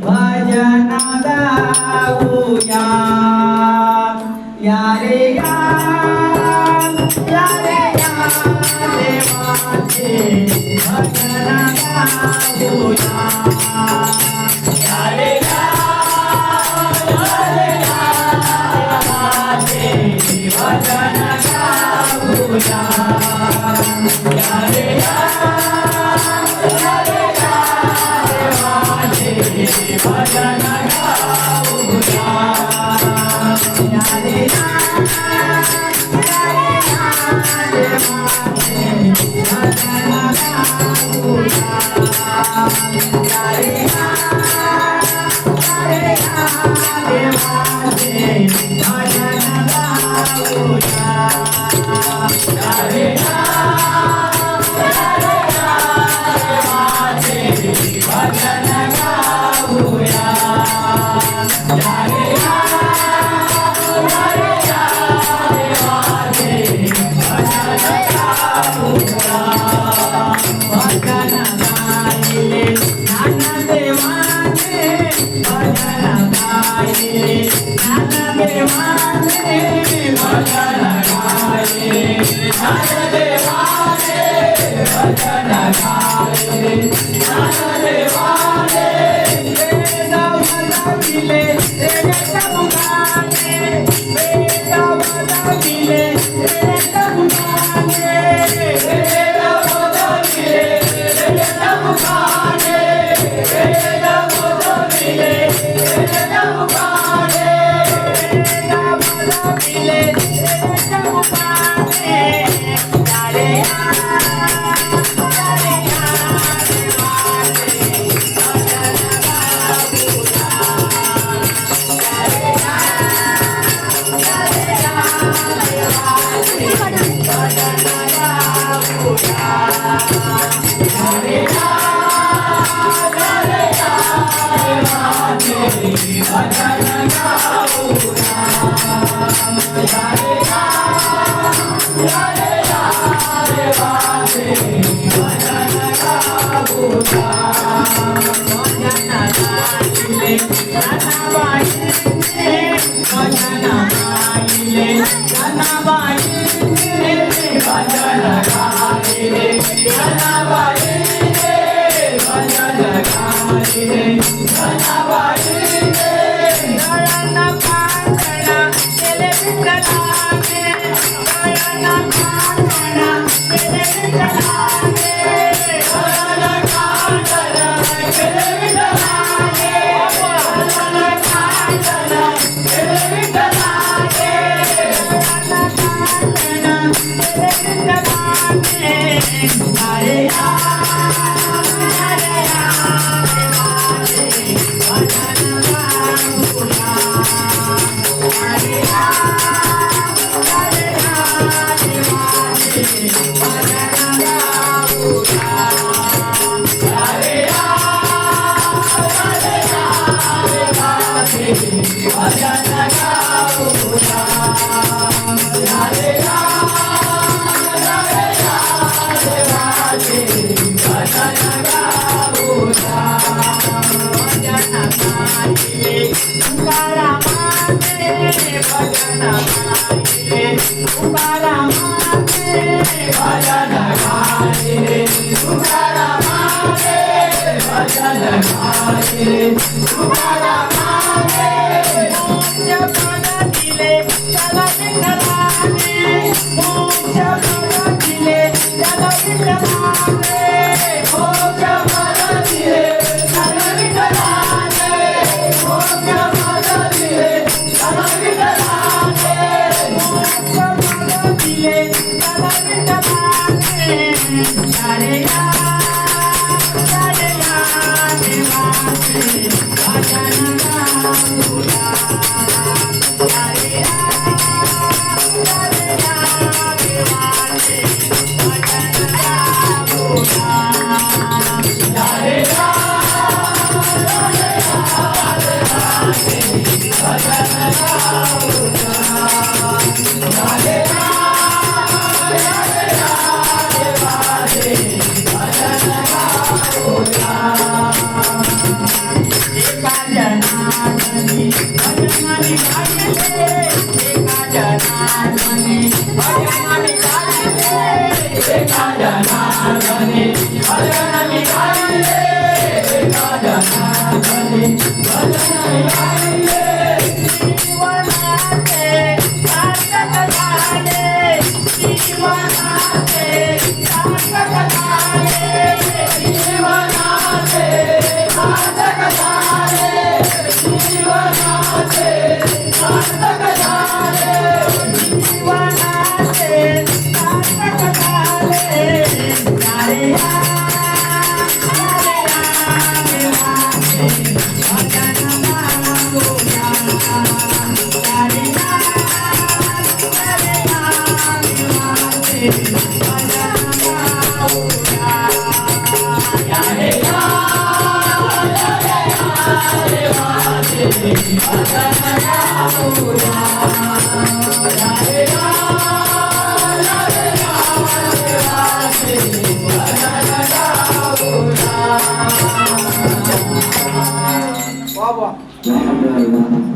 भजन गाऊया या रे या देवाचे भजन गाऊया या रे या देवाचे भजन गाऊया या रे या भजन गाऊया या रे या देवाचे भजन गाऊया या रे या देवाचे भजन गाऊया या रे या भजन गाऊया या रे या देवाचे भजन गाऊया भजन गायले ज्ञानदेवाचे भजन गायले ज्ञानदेवाचे भजन गायले ज्ञानदेवाचे भजन गायले ज्ञानदेवाचे वेद वदविले वेद मुखाने वेद वदविले वेद मुखाने वेद वदविले वेद मुखाने वेद वदविले वेद मुखाने वेद वदविले वेद मुखाने या रे या मी गायले एका जनार्दने भजन मी गायले एका जनार्दने भजन मी गायले एका जनार्दने भजन मी गायले जीवनाचे सार्थक झाले जीवनाचे सार्थक झाले जीवनाचे सार्थक झाले जीवनाचे सार्थक झाले जीवनाचे सार्थक झाले यारे या भजन गाऊया यारे वाह वाह